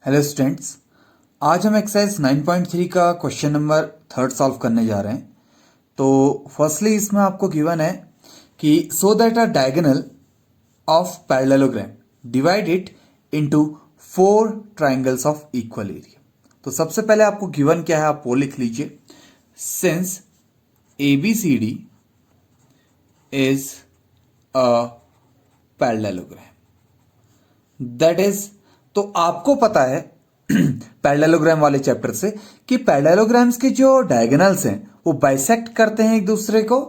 Hello students, आज हम exercise 9.3 का क्वेश्चन नंबर 3 सॉल्व करने जा रहे हैं। तो फर्स्टली इसमें आपको गिवन है कि so that a diagonal of parallelogram divide it into 4 triangles of equal area. तो सबसे पहले आपको गिवन क्या है आप वो लिख लीजिए। Since ABCD is a parallelogram, that is, तो आपको पता है पैरेललोग्राम वाले चैप्टर से कि पैरेललोग्राम्स के जो डायगोनल्स हैं वो बाइसेक्ट करते हैं एक दूसरे को।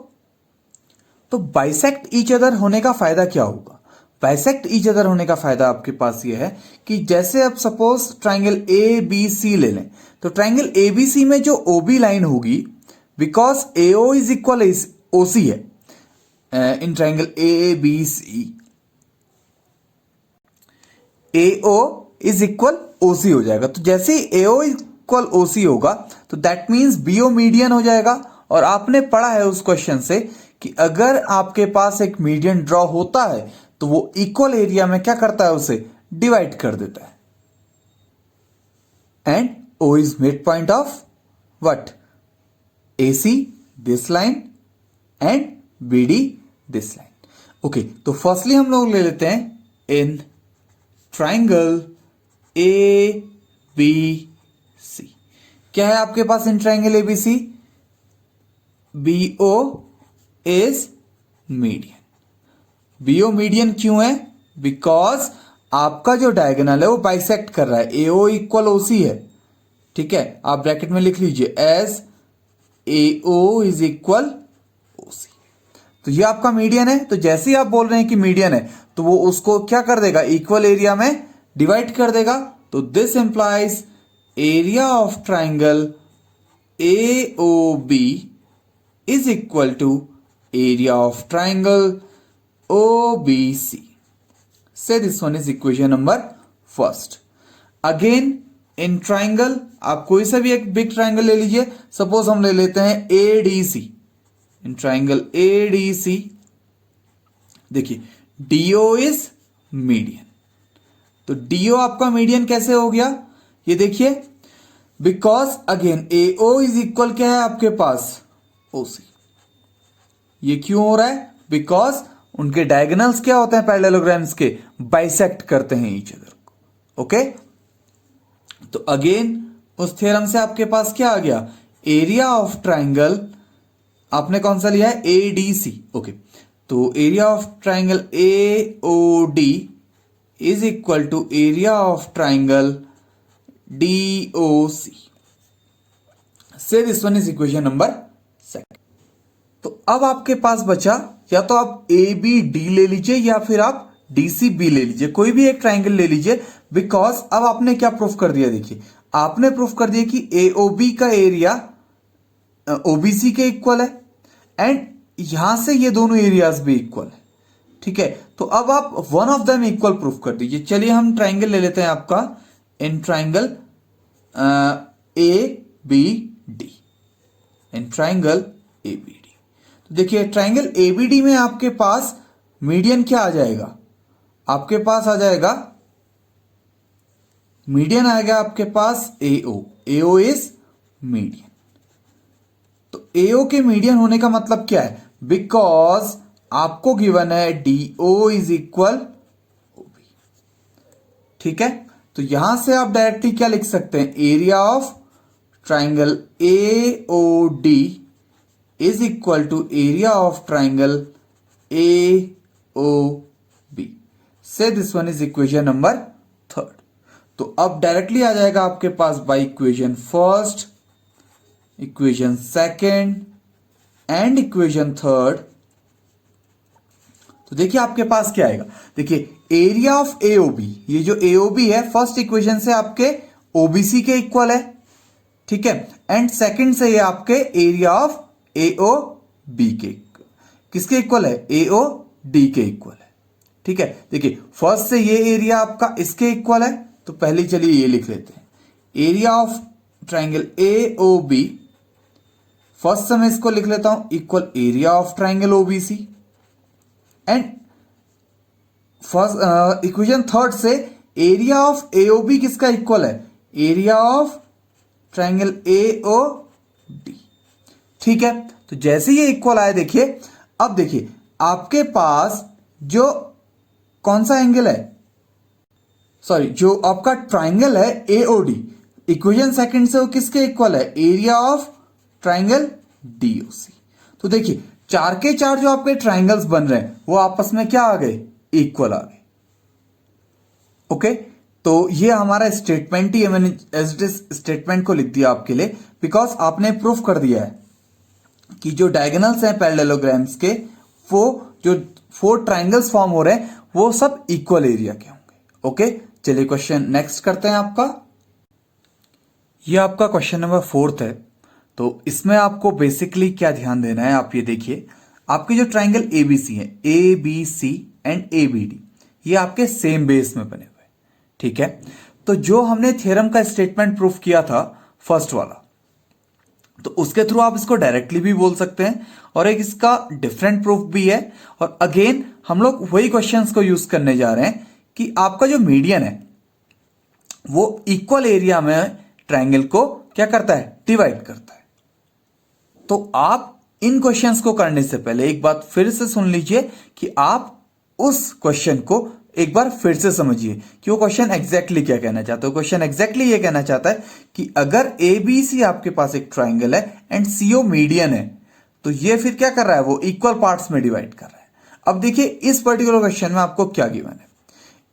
तो बाइसेक्ट ईच अदर होने का फायदा क्या होगा? बाइसेक्ट ईच अदर होने का फायदा आपके पास ये है कि जैसे अब सपोज ट्राइंगल ABC ले लें, तो ट्राइंगल ABC में जो OB लाइन होगी, because AO is equal OC है इन triangle ABC, AO is equal OC हो जाएगा। तो जैसे ही AO इक्वल OC होगा तो दैट मींस BO मीडियन हो जाएगा। और आपने पढ़ा है उस क्वेश्चन से कि अगर आपके पास एक मीडियन ड्रॉ होता है तो वो इक्वल एरिया में क्या करता है, उसे डिवाइड कर देता है। And O is mid point of what? AC this line and BD this line. Okay, तो फर्स्टली हम लोग ले लेते हैं इन ट्राइंगल ABC। क्या है आपके पास in triangle ABC? BO is median. BO median क्यों है? बिकॉज आपका जो डायगोनल है वो बाइसेक्ट कर रहा है। AO इक्वल OC है, ठीक है, आप ब्रैकेट में लिख लीजिए as AO is equal OC। तो ये आपका मीडियन है। तो जैसे ही आप बोल रहे हैं कि मीडियन है तो वो उसको क्या कर देगा, इक्वल एरिया में डिवाइड कर देगा। तो this implies area of triangle AOB is equal to area of triangle OBC। So this one is equation number first. Again in triangle आप कोई सा भी एक बिग ट्राइंगल ले लीजिए। सपोज हम ले लेते हैं ADC। इन ट्राइंगल ADC देखिए DO इज मीडियन। तो DO आपका मीडियन कैसे हो गया, ये देखिए, because again AO is equal क्या है आपके पास, OC। ये क्यों हो रहा है? बिकॉज उनके डायगोनल्स क्या होते हैं पैरेललोग्राम्स के, बाइसेक्ट करते हैं ईच अदर को। ओके, तो अगेन उस थ्योरम से आपके पास क्या आ गया, एरिया ऑफ ट्राइंगल आपने कौन सा लिया है, ADC। ओके, तो area of triangle AOD is equal to area of triangle DOC। Say this one is equation number second. तो अब आपके पास बचा, या तो आप ABD ले लीजिए या फिर आप DCB ले लीजिए, कोई भी एक ट्राइंगल ले लीजिए। बिकॉज अब आपने क्या प्रूफ कर दिया, देखिए आपने प्रूफ कर दिया कि AOB का एरिया OBC के इक्वल है एंड यहां से ये दोनों एरियाज भी इक्वल है, ठीक है। तो अब आप one of them equal proof कर दीजिए। चलिए हम ट्राइंगल ले लेते हैं आपका in triangle ABD। In triangle ABD, तो देखिए ट्राइंगल ABD में आपके पास मीडियन क्या आ जाएगा, आपके पास आ जाएगा मीडियन आएगा आपके पास AO इज मीडियन। तो AO के मीडियन होने का मतलब क्या है, बिकॉज आपको गिवन है DO इज इक्वल OB, ठीक है। तो यहां से आप डायरेक्टली क्या लिख सकते हैं, area of triangle AOD is equal to area of triangle AOB। Say this one is equation number third. तो अब डायरेक्टली आ जाएगा आपके पास by equation first, equation second and equation third. तो देखिए आपके पास क्या आएगा, देखिए एरिया ऑफ AOB, ये जो AOB है फर्स्ट इक्वेशन से आपके OBC के इक्वल है, ठीक है। एंड सेकंड से ये आपके एरिया ऑफ AOB के किसके इक्वल है, AOD के इक्वल है, ठीक है। देखिए फर्स्ट से ये एरिया आपका इसके इक्वल है, तो पहले चलिए ये लिख लेते हैं, area of triangle AOB, first से मैं इसको लिख लेता हूं equal area of triangle OBC। And first equation third से एरिया ऑफ एओबी किसका इक्वल है? Area of triangle AOD. ठीक है, तो जैसे ये इक्वल आया देखिए, अब देखिए आपके पास जो कौन सा एंगल है, सॉरी जो आपका ट्राइंगल है एओडी, इक्वेशन सेकंड से वो किसके इक्वल है? Area of triangle DOC. तो देखिए चार के चार जो आपके ट्राइंगल्स बन रहे हैं वो आपस में क्या आ गए? इक्वल आ गए। ओके, तो ये हमारा स्टेटमेंट ही है, मैंने एज इट इज स्टेटमेंट को लिख दिया आपके लिए, बिकॉज आपने प्रूफ कर दिया है कि जो डायगोनल्स हैं पैरेललोग्राम्स के, वो जो 4 ट्राइंगल्स फॉर्म हो रहे हैं वो सब इक्वल एरिया के होंगे। ओके, चलिए क्वेश्चन नेक्स्ट करते हैं आपका। ये आपका क्वेश्चन नंबर 4 है। तो इसमें आपको बेसिकली क्या ध्यान देना है, आप ये देखिए, आपके जो ट्राइंगल एबीसी है, A B C and A B D, ये आपके सेम बेस में बने हुए हैं। ठीक है, तो जो हमने थ्योरम का स्टेटमेंट प्रूफ किया था फर्स्ट वाला, तो उसके थ्रू आप इसको डायरेक्टली भी बोल सकते हैं और एक इसका डिफरेंट प्रूफ भी है। और अगेन हम लोग वही क्वेश्चंस को यूज करने जा रहे हैं कि आपका जो मीडियन है वो इक्वल एरिया में ट्राइंगल को क्या करता है? डिवाइड करता है। तो आप इन क्वेश्चंस को करने से पहले एक बात फिर से सुन लीजिए कि आप उस क्वेश्चन को एक बार फिर से समझिए कि वो क्वेश्चन एग्जैक्टली क्या कहना चाहता है। क्वेश्चन एग्जैक्टली ये कहना चाहता है कि अगर ए बी सी आपके पास एक ट्राइंगल है एंड सीओ मीडियन है, तो ये फिर क्या कर रहा है? वो इक्वल पार्ट्स में डिवाइड कर रहा है। अब देखिए इस पर्टिकुलर क्वेश्चन में आपको क्या गिवन है?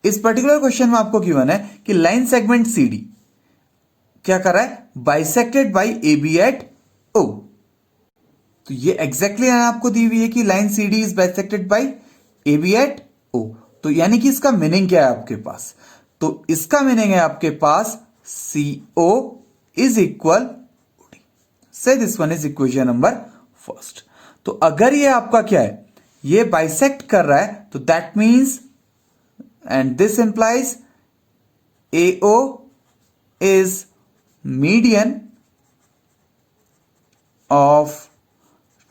इस पर्टिकुलर क्वेश्चन में आपको गिवन है कि लाइन सेगमेंट सी डी क्या कर रहा है? Bisected by A B at O. तो ये एग्जैक्टली आपको दी हुई है कि line C D is bisected by A B at O. तो यानी कि इसका मीनिंग क्या है आपके पास? तो इसका मीनिंग है आपके पास सी ओ इज इक्वल ओडी। से this one is equation number first. तो अगर ये आपका क्या है? ये बाइसेक्ट कर रहा है, तो that means and this implies AO is median of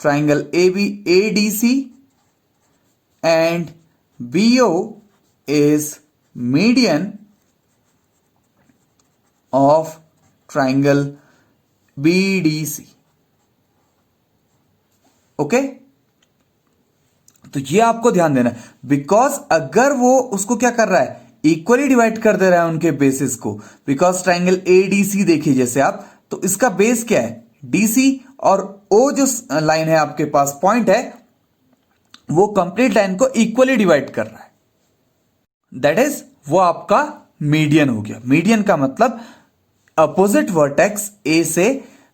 triangle ADC and BO is median of triangle BDC. Okay, तो ये आपको ध्यान देना है, बिकॉज अगर वो उसको क्या कर रहा है? इक्वली डिवाइड कर दे रहा है उनके बेसिस को। बिकॉज ट्राइंगल एडीसी देखिए जैसे आप, तो इसका बेस क्या है? डीसी, और ओ जो लाइन है आपके पास पॉइंट है, वो कंप्लीट लाइन को इक्वली डिवाइड कर रहा है। दैट इज वो आपका मीडियन हो गया। मीडियन का मतलब अपोजिट वर्टेक्स ए से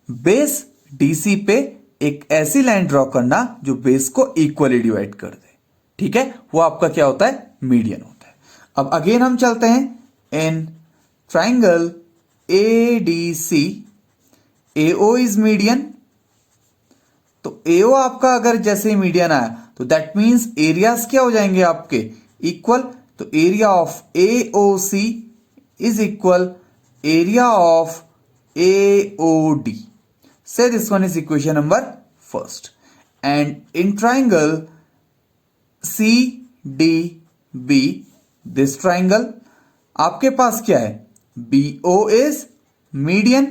बेस डीसी पे एक ऐसी लाइन ड्रॉ करना जो बेस को इक्वली डिवाइड कर दे। ठीक है, वो आपका क्या होता है? मीडियन होता है। अब अगेन हम चलते हैं in triangle A D C, AO is median. तो एओ आपका अगर जैसे ही मीडियन आया तो दैट मीन्स एरियाज क्या हो जाएंगे आपके? इक्वल। तो area of AO C is equal area of AOD. Say this one is equation number first. And in triangle CDB, this triangle आपके पास क्या है? BO is median.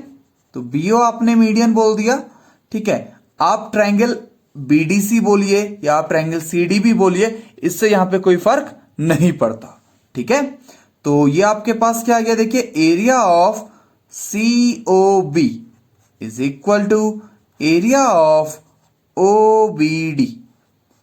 तो BO आपने मीडियन बोल दिया। ठीक है, आप ट्राइंगल BDC बोलिए या आप ट्राइंगल CDB बोलिए, इससे यहां पे कोई फर्क नहीं पड़ता। ठीक है, तो ये आपके पास क्या आ गया? देखिए area of COB is equal to area of OBD.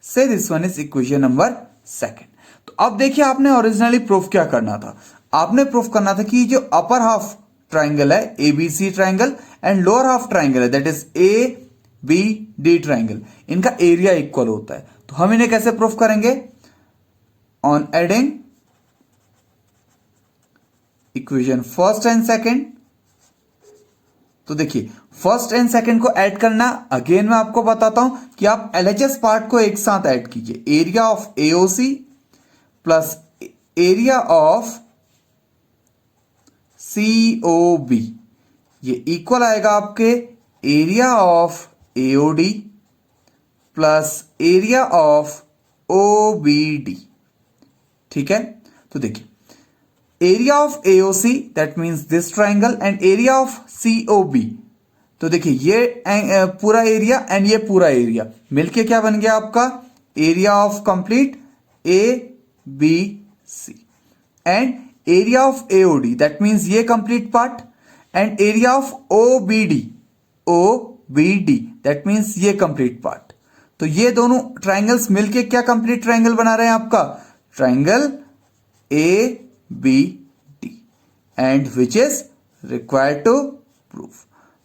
Say this one is equation number second. तो अब देखिए आपने ओरिजिनली प्रूफ क्या करना था? आपने प्रूफ करना था कि जो अपर हाफ ट्राइंगल है ABC triangle and lower half triangle है that is A B D triangle, इनका एरिया इक्वल होता है। तो हम इन्हें कैसे प्रूफ करेंगे? On adding equation first and second. तो देखिए फर्स्ट एंड सेकंड को ऐड करना, अगेन मैं आपको बताता हूं कि आप एलएचएस पार्ट को एक साथ ऐड कीजिए। Area of AOC plus area of COB, ये इक्वल आएगा आपके area of AOD plus area of OBD. ठीक है, तो देखिए area of AOC that means this triangle and area of COB। तो देखिए ये पूरा एरिया एंड ये पूरा एरिया मिलके क्या बन गया आपका area of complete ABC and area of AOD that means ये complete part and area of OBD that means ये कंप्लीट पार्ट। तो ये दोनों ट्राइंगल्स मिलके क्या कंप्लीट ट्राइंगल बना रहे हैं आपका triangle ABD and which is required to prove.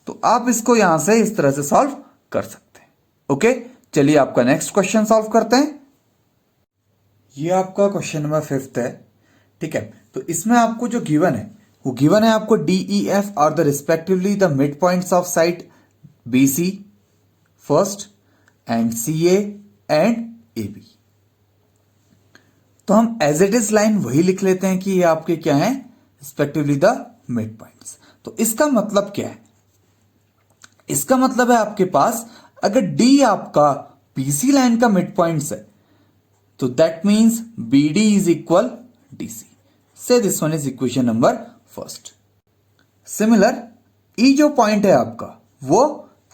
तो आप इसको यहां से इस तरह से सॉल्व कर सकते हैं। ओके, चलिए आपका नेक्स्ट क्वेश्चन सॉल्व करते हैं। ये आपका क्वेश्चन नंबर 5 है। ठीक है, तो इसमें आपको जो गिवन है वो गिवन है आपको DEF are the respectively the mid points of side BC first and CA and AB। तो हम एज इट इज लाइन वही लिख लेते हैं कि ये आपके क्या है रिस्पेक्टिवली द मिड पॉइंट्स। तो इसका मतलब क्या है, इसका मतलब है आपके पास अगर D आपका BC लाइन का मिड पॉइंट्स है तो that means BD is equal DC। से this one is equation number first. Similar E जो पॉइंट है आपका वो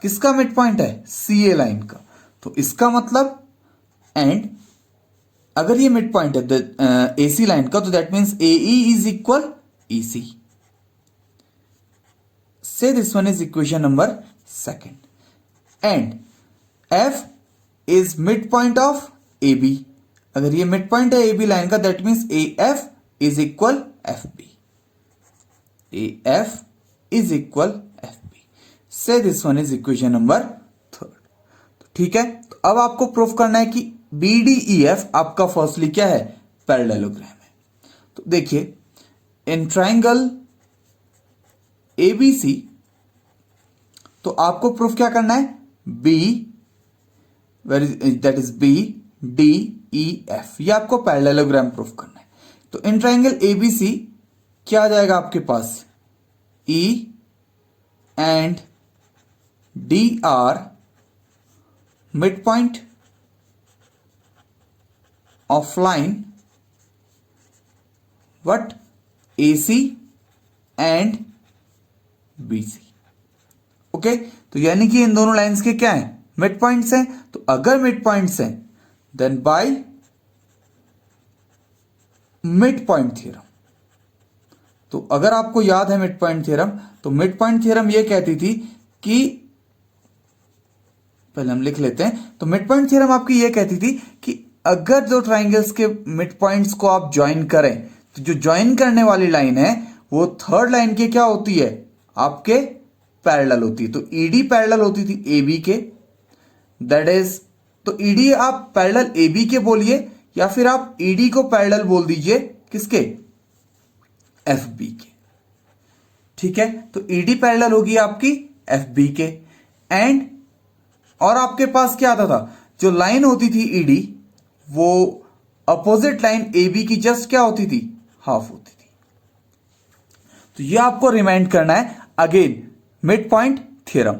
किसका मिड पॉइंट है CA लाइन का। तो इसका मतलब एंड अगर ये मिड पॉइंट है AC लाइन का तो that means AE is equal EC। से this one is equation number second and F is mid point of AB। अगर ये मिड पॉइंट है AB लाइन का that means AF is equal FB। AF is equal FB। से this one is equation number third. ठीक है, तो अब आपको प्रूफ करना है कि BDEF आपका फर्स्टली क्या है पैरेललोग्राम है। तो देखिए इन ट्राइंगल ABC तो आपको प्रूफ क्या करना है B दैट इज BDEF ये आपको पैरेललोग्राम प्रूफ करना है। तो इन ट्राइंगल ABC क्या आ जाएगा आपके पास E and D are mid point of line what AC and BC। Okay, तो यानी कि इन दोनों लाइंस के क्या हैं मिड पॉइंट्स हैं। तो अगर मिड पॉइंट्स हैं then by mid point theorem. तो अगर आपको याद है मिड पॉइंट थ्योरम तो मिड पॉइंट थ्योरम ये कहती थी कि पहले हम लिख लेते हैं। तो मिड पॉइंट थ्योरम आपकी ये कहती थी कि अगर दो ट्राइंगल्स के मिड पॉइंट्स को आप ज्वाइन करें तो जो ज्वाइन करने वाली लाइन है वो थर्ड लाइन के क्या होती है आपके पैरेलल होती है। तो ED पैरेलल होती थी AB के दैट इज तो ED आप पैरेलल AB के बोलिए या फिर आप ED को पैरेलल बोल दीजिए किसके FB के। ठीक है, तो ED पैरेलल होगी आपकी FB के एंड और आपके पास क्या आता था जो लाइन होती थी ED वो अपोजिट लाइन AB की जस्ट क्या होती थी हाफ होती थी। तो ये आपको रिमाइंड करना है अगेन मिड पॉइंट थ्योरम।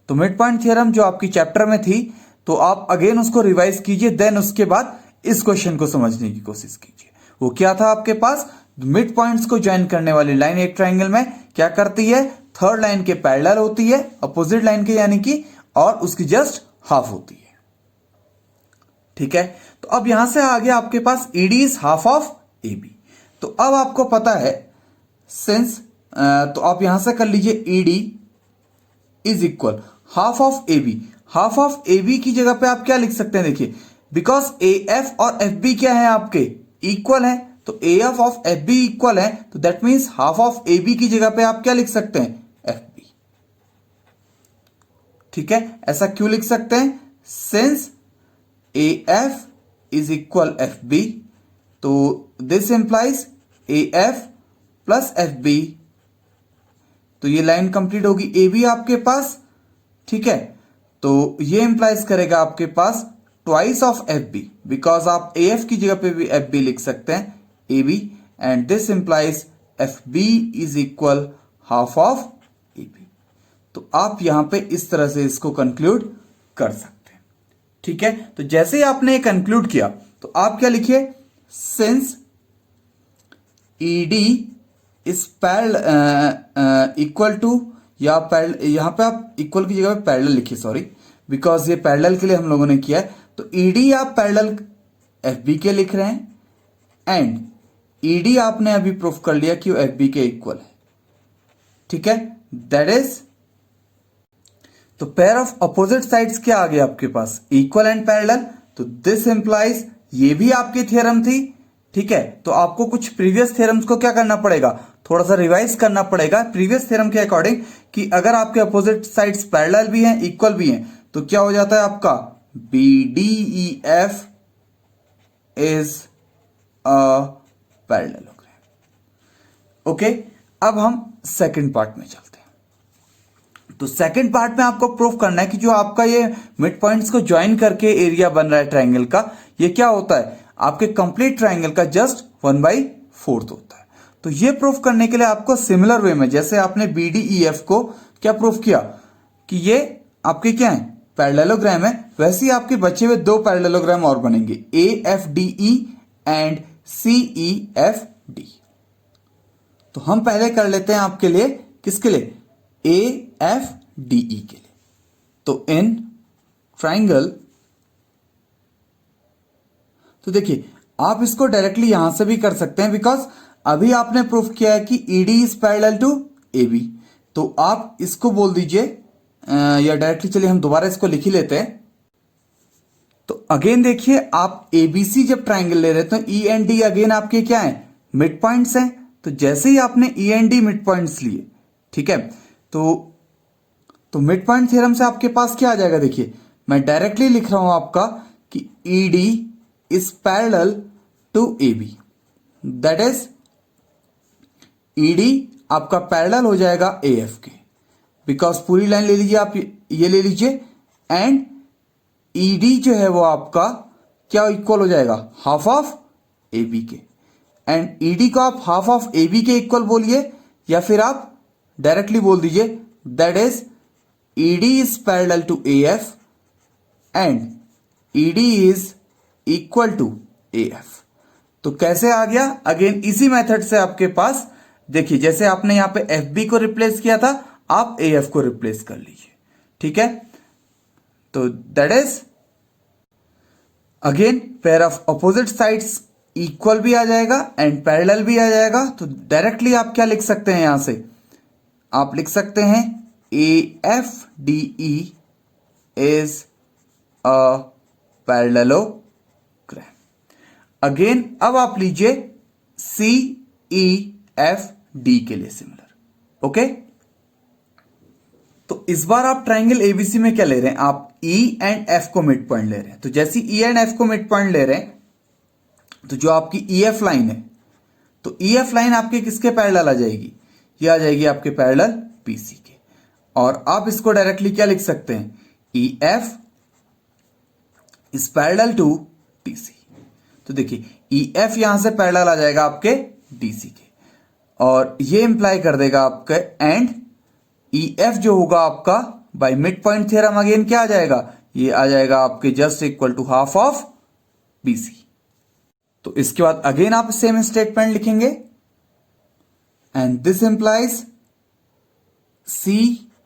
तो मिड पॉइंट थ्योरम जो आपकी चैप्टर में थी तो आप अगेन उसको रिवाइज कीजिए देन उसके बाद इस क्वेश्चन को समझने की कोशिश कीजिए। वो क्या था आपके पास मिड पॉइंट्स को ज्वाइन करने वाली लाइन एक ट्राइंगल में क्या करती है थर्ड लाइन के पैरेलल होती है अपोजिट लाइन के यानी कि और उसकी जस्ट हाफ होती है। ठीक है, तो अब यहां से आगे आपके पास ED is half of AB। तो अब आपको पता है सिंस तो आप यहां से कर लीजिए ED is equal half of AB। Half of AB की जगह पे आप क्या लिख सकते हैं देखिए बिकॉज AF और FB क्या है आपके इक्वल है। तो AF ऑफ FB इक्वल है तो that means half of AB की जगह पे आप क्या लिख सकते हैं FB। ठीक है, ऐसा क्यों लिख सकते हैं since AF is equal FB तो this implies AF plus FB। तो ये लाइन कंप्लीट होगी AB आपके पास। ठीक है, तो ये इंप्लाइज करेगा आपके पास ट्वाइस ऑफ FB बिकॉज आप AF की जगह पे भी FB लिख सकते हैं AB and this implies FB is equal half of AB। तो आप यहां पे इस तरह से इसको कंक्लूड कर सकते हैं। ठीक है, तो जैसे ही आपने कंक्लूड किया तो आप क्या लिखिए since ED is equal to, या यहाँ पे आप इक्वल की जगह पे पैरेलल लिखिए, सॉरी, बिकॉज ये पैरेलल के लिए हम लोगों ने किया है। तो ईडी आप पैरेलल एफ बी के लिख रहे हैं, एंड ईडी आपने अभी प्रूफ कर लिया कि वो एफ बी के इक्वल है, ठीक है, दैट इज, तो पेयर ऑफ अपोजिट साइड्स क्या आ गया आपके पास, इक्वल एंड पैरेलल। तो दिस इंप्लाइज, ये भी आपकी थ्योरम थी, ठीक है। तो आपको कुछ प्रीवियस थ्योरम्स को क्या करना पड़ेगा, थोड़ा सा रिवाइज करना पड़ेगा प्रीवियस थ्योरम के अकॉर्डिंग, कि अगर आपके अपोजिट साइड्स पैरेलल भी हैं, इक्वल भी हैं, तो क्या हो जाता है आपका B D E F is a parallelogram. Okay, अब हम सेकंड पार्ट में चलते हैं। तो सेकंड पार्ट में आपको प्रूफ करना है कि जो आपका ये मिड पॉइंट्स को ज्वाइन करके एरिया बन रहा है ट्राइंगल का, ये क्या होता है, आपके कंप्लीट ट्राइंगल का जस्ट 1/4 होता है। तो ये प्रूफ करने के लिए आपको सिमिलर वे में, जैसे आपने बी डी ई एफ को क्या प्रूफ किया कि ये आपके क्या है, पैरेललोग्राम है, वैसे ही आपके बचे हुए दो पैरेललोग्राम और बनेंगे, A F D E and C E F D. तो हम पहले कर लेते हैं आपके लिए, किसके लिए, ए एफ डी ई के लिए। तो इन ट्राइंगल, तो देखिए आप इसको डायरेक्टली यहां से भी कर सकते हैं, बिकॉज अभी आपने प्रूफ किया है कि ED is parallel to A B. तो आप इसको बोल दीजिए, या डायरेक्टली चलिए हम दोबारा इसको लिख ही लेते हैं। तो अगेन देखिए, आप एबीसी जब ट्राइंगल ले रहे हैं तो ई एंड डी अगेन आपके क्या है, मिड पॉइंट्स हैं। तो जैसे ही आपने E and D mid points लिए, ठीक है, तो मिड पॉइंट थ्योरम से आपके पास क्या आ जाएगा, देखिए मैं डायरेक्टली लिख रहा हूं आपका कि E D is parallel to A B, that is E D आपका पैरेलल हो जाएगा ए एफ के, बिकॉज पूरी लाइन ले लीजिए आप, ये ले लीजिए, एंड ई डी जो है वो आपका क्या इक्वल हो जाएगा, हाफ ऑफ ए बी के। एंड ई डी को आप हाफ ऑफ ए बी के इक्वल बोलिए, या फिर आप डायरेक्टली बोल दीजिए that is E D is parallel to A F and E D is equal to A F. तो कैसे आ गया, अगेन इसी मेथड से आपके पास, देखिए जैसे आपने यहां पे एफ बी को रिप्लेस किया था, आप ए एफ को रिप्लेस कर लीजिए, ठीक है। तो that is again pair of opposite sides equal भी आ जाएगा एंड पैरेलल भी आ जाएगा। तो डायरेक्टली आप क्या लिख सकते हैं, यहां से आप लिख सकते हैं ए F D E is a parallelogram. Again अब आप लीजिए सी ई एफ डी के लिए सिमिलर, ओके। तो इस बार आप ट्राइंगल एबीसी में क्या ले रहे हैं, आप ई एंड एफ को मिड पॉइंट ले रहे हैं। तो जैसे ई एंड एफ को मिड पॉइंट ले रहे हैं, तो जो आपकी ई एफ लाइन है, तो ई एफ लाइन आपके किसके पैरेलल आ जाएगी, ये आ जाएगी आपके पैरेलल पीसी के। और आप इसको डायरेक्टली क्या लिख सकते हैं, E F is parallel to TC. तो देखिए ई एफ यहां से पैरेलल आ जाएगा आपके डीसी के, और ये इंप्लाई कर देगा आपके, एंड ई एफ जो होगा आपका by mid point theorem again क्या आ जाएगा, ये आ जाएगा आपके just equal to half of BC. तो इसके बाद अगेन आप सेम स्टेटमेंट लिखेंगे, and this implies C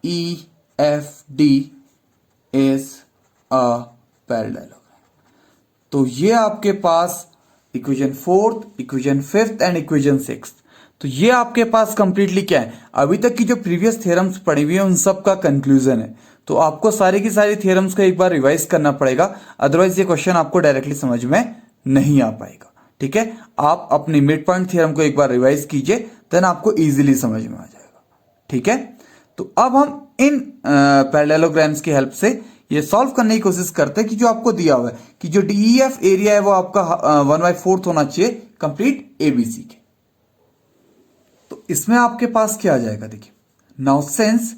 E F D is a parallelogram. तो ये आपके पास equation 4th, equation 5th and equation 6th, तो ये आपके पास कंप्लीटली क्या है, अभी तक की जो प्रीवियस थ्योरम्स पढ़ी हुई है उन सब का कंक्लूजन है। तो आपको सारी की सारी थ्योरम्स को एक बार रिवाइज करना पड़ेगा, अदरवाइज ये क्वेश्चन आपको डायरेक्टली समझ में नहीं आ पाएगा, ठीक है। आप अपनी मिड पॉइंट थ्योरम को एक बार रिवाइज कीजिए, देन आपको इजीली समझ में आ जाएगा, ठीक है। तो अब हम इन पैरेललोग्राम्स की हेल्प से ये सॉल्व करने की कोशिश करते हैं कि जो आपको दिया हुआ है कि जो डीईएफ एरिया है वो आपका 1/4 होना चाहिए कंप्लीट एबीसी के। तो इसमें आपके पास क्या आ जाएगा, देखिए नाउ सिंस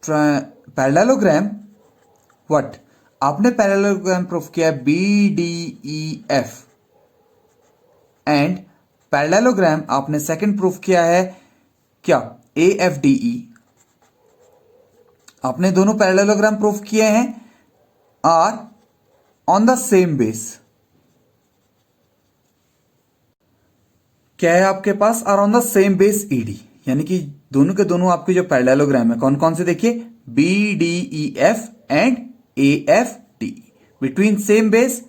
पैरेललोग्राम व्हाट, आपने पैरेललोग्राम प्रूफ किया है B D E F, and parallelogram आपने सेकंड प्रूफ किया है क्या, ए एफ डी ई। आपने दोनों पैरेललोग्राम प्रूफ किए हैं are on the same base, क्या है आपके पास, are on the same base ED, यानी कि दोनों के दोनों आपके जो पैरेललोग्राम है कौन कौन से देखिए, B D E F and A F D, between same base,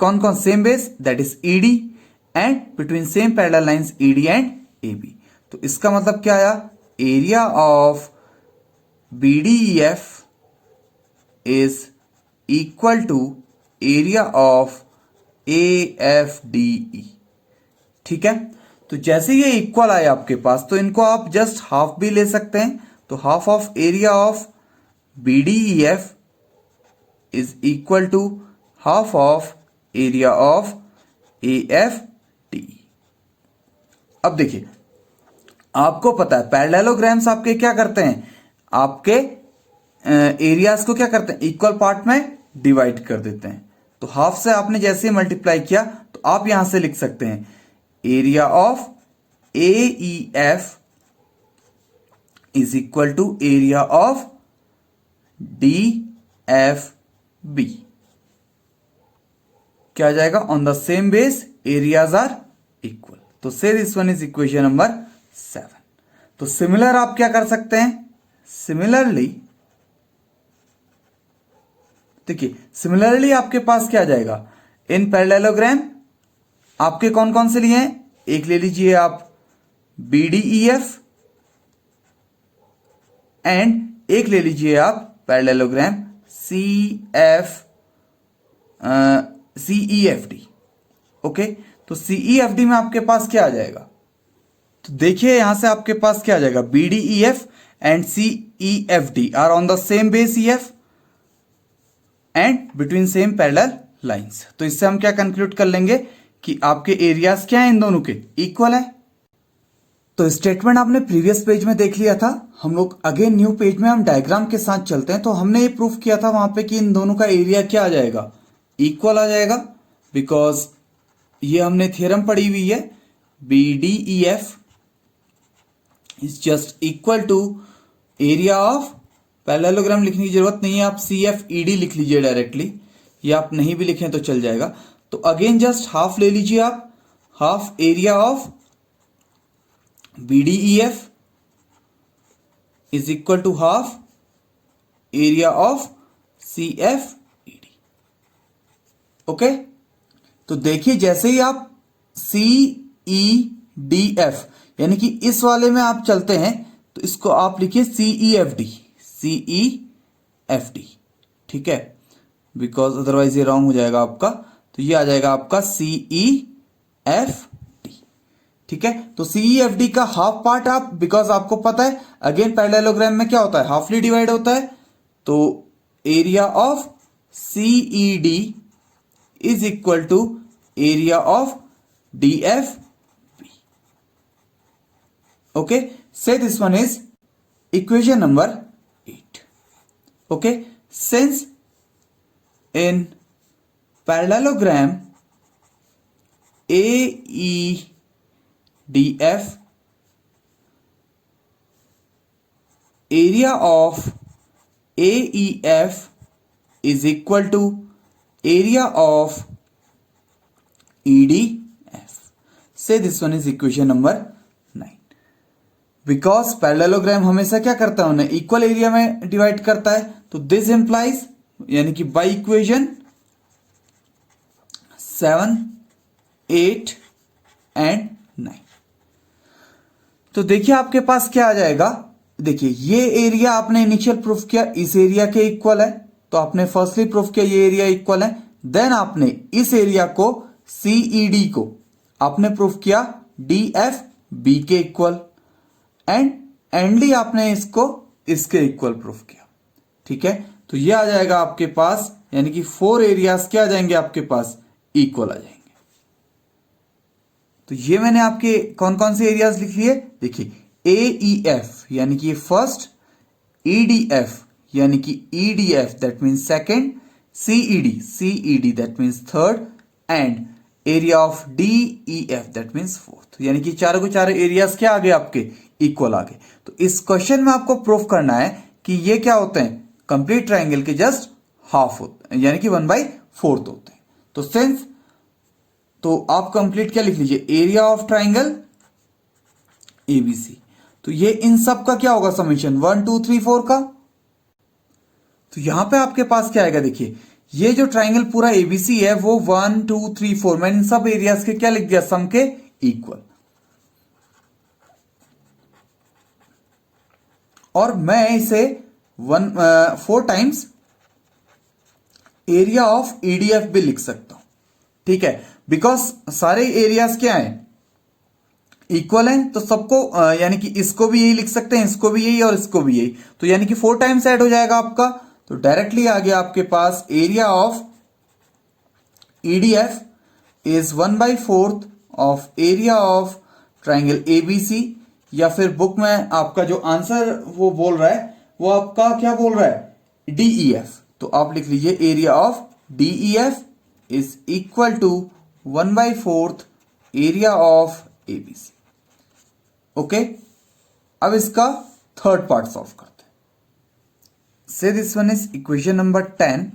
कौन कौन same base, that is ED, and between same parallel lines ED and A B. तो इसका मतलब क्या आया, area of B D E F is equal to area of A F D E. ठीक है, तो जैसे ये इक्वल आए आपके पास तो इनको आप जस्ट हाफ भी ले सकते हैं, तो half of area of B D E F is equal to half of area of A F D. अब देखिए, आपको पता है पैरेललोग्राम्स आपके क्या करते हैं, आपके एरियाज को क्या करते हैं, इक्वल पार्ट में डिवाइड कर देते हैं। तो हाफ से आपने जैसे मल्टीप्लाई किया तो आप यहां से लिख सकते हैं area of A E F is equal to area of D F B. क्या आ जाएगा, on the same base areas are equal. तो say this one is equation number 7। तो सिमिलर आप क्या कर सकते हैं, सिमिलरली देखिए, सिमिलरली आपके पास क्या आ जाएगा, इन पैरेललोग्राम आपके कौन कौन से लिए हैं, एक ले लीजिए आप B D E F and एक ले लीजिए आप parallelogram C E F D. Okay, तो सी ई एफ डी में आपके पास क्या आ जाएगा, तो देखिए यहां से आपके पास क्या आ जाएगा, B D E F and C E F D are on the same base E F and between same parallel lines. तो इससे हम क्या कंक्लूड कर लेंगे कि आपके एरियाज क्या है, इन दोनों के इक्वल है। तो स्टेटमेंट आपने प्रीवियस पेज में देख लिया था, हम लोग अगेन न्यू पेज में हम डायग्राम के साथ चलते हैं। तो हमने ये प्रूफ किया था वहां पे कि इन दोनों का एरिया क्या आ जाएगा, इक्वल आ जाएगा, बिकॉज ये हमने थ्योरम पढ़ी हुई है, B D E F is just equal to area of, parallelogram लिखने की जरूरत नहीं है, आप सी एफ ई डी लिख लीजिए डायरेक्टली, या आप नहीं भी लिखें तो चल जाएगा। तो अगेन जस्ट हाफ ले लीजिए आप, half area of B D E F is equal to half area of C F E D. Okay, तो देखिए जैसे ही आप सी ई डी एफ यानी कि इस वाले में आप चलते हैं तो इसको आप लिखिए सी ई एफ डी, सी ई एफ डी। ठीक है, बिकॉज अदरवाइज ये रॉन्ग हो जाएगा आपका, तो ये आ जाएगा आपका सी ई एफ डी। ठीक है, तो सी ई एफ डी का हाफ पार्ट आप, बिकॉज आपको पता है अगेन पैरेललोग्राम में क्या होता है, हाफली डिवाइड होता है, तो area of C E D is equal to area of D F B. Okay, say this one is equation number 8. Okay, since in parallelogram AEDF, area of AEF is equal to area of EDF. Say this one is equation number 9. Because parallelogram हमेशा क्या करता है, उन्हें equal area में divide करता है, तो this implies, यानी कि बाई इक्वेशन 7, 8 एंड 9। तो देखिए आपके पास क्या आ जाएगा, देखिए ये एरिया आपने इनिशियल प्रूफ किया इस एरिया के इक्वल है, तो आपने फर्स्टली प्रूफ किया ये एरिया इक्वल है, देन आपने इस एरिया को सीईडी को आपने प्रूफ किया डी एफ बी के इक्वल, एंड एंडली आपने इसको इसके इक्वल प्रूफ किया। ठीक है, तो ये आ जाएगा आपके पास, यानी कि 4 एरियाज क्या आ जाएंगे आपके पास, इक्वल आ जाएंगे। तो ये मैंने आपके कौन कौन से एरियाज लिख लिए, देखिए AEF यानी कि फर्स्ट, EDF यानी कि EDF that means second, CED that means third, and area of DEF that means fourth. यानी कि चारों के चारों एरियाज क्या आ गए आपके, इक्वल आ गए। तो इस क्वेश्चन में आपको प्रूफ करना है कि ये क्या होते हैं, कंप्लीट ट्राइंगल के जस्ट हाफ होते हैं, यानी कि 1/4 होते हैं। तो सिंस तो आप कंप्लीट क्या लिख लीजिए, एरिया ऑफ ट्राइंगल एबीसी। तो ये इन सब का क्या होगा समेशन, 1 2 3 4 का। तो यहां पे आपके पास क्या आएगा, देखिए ये जो ट्राइंगल पूरा एबीसी है वो 1 2 3 4 मैंने इन सब एरियाज के क्या लिख दिया, सम के इक्वल। और मैं इसे 4 टाइम्स एरिया ऑफ ईडीएफ भी लिख सकता हूं, ठीक है, बिकॉज सारे एरियाज क्या है, इक्वल है। तो सबको यानी कि इसको भी यही लिख सकते हैं, इसको भी यही और इसको भी यही, तो यानी कि 4 टाइम्स ऐड हो जाएगा आपका। तो डायरेक्टली आ गया आपके पास area of EDF is 1/4 of area of triangle ABC, या फिर बुक में आपका जो आंसर वो बोल रहा है वो आपका क्या बोल रहा है, डीईएफ। तो आप लिख लीजिए area of DEF is equal to 1/4 area of ABC. Okay, अब इसका थर्ड पार्ट सॉल्व करते हैं। Say this one is equation number 10।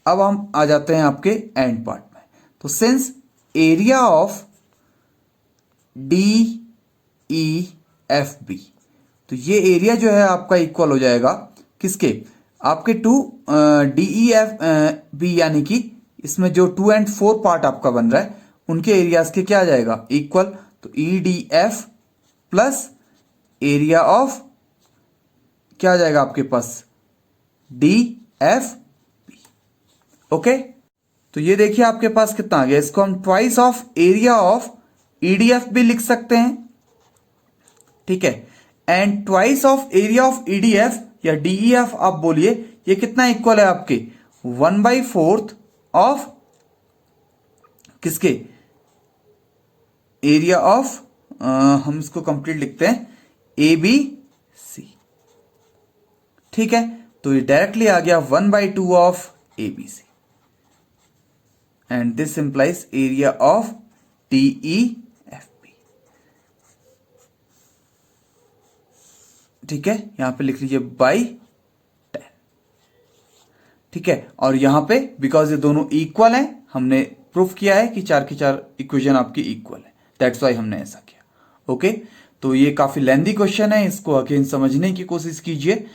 अब हम आ जाते हैं आपके एंड पार्ट में। तो since area of D E F B, तो ये एरिया जो है आपका इक्वल हो जाएगा किसके, आपके 2 डी ई एफ बी, यानी कि इसमें जो 2 और 4 पार्ट आपका बन रहा है उनके एरियाज के क्या आ जाएगा, इक्वल। तो E D F plus area of क्या आ जाएगा आपके पास, डी एफ बी। ओके, तो ये देखिए आपके पास कितना आ गया, इसको हम twice of area of EDF भी लिख सकते हैं, ठीक है, and twice of area of EDF या डीईएफ आप बोलिए, ये कितना इक्वल है आपके 1/4 ऑफ किसके, एरिया ऑफ हम इसको कंप्लीट लिखते हैं ए बी सी, ठीक है। तो ये डायरेक्टली आ गया 1/2 of A B C, and this implies area of DE F B, ठीक है। यहां पे लिख लीजिए बाई 10, ठीक है। और यहां पे बिकॉज ये दोनों इक्वल हैं, हमने प्रूफ किया है कि 4 की 4 इक्वेशन आपकी इक्वल है, दैट्स वाई हमने ऐसा किया। ओके, तो ये काफी लेंथी क्वेश्चन है, इसको अगेन समझने की कोशिश कीजिए,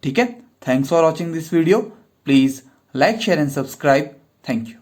ठीक है। Thanks for watching this video, please like share and subscribe, thank you.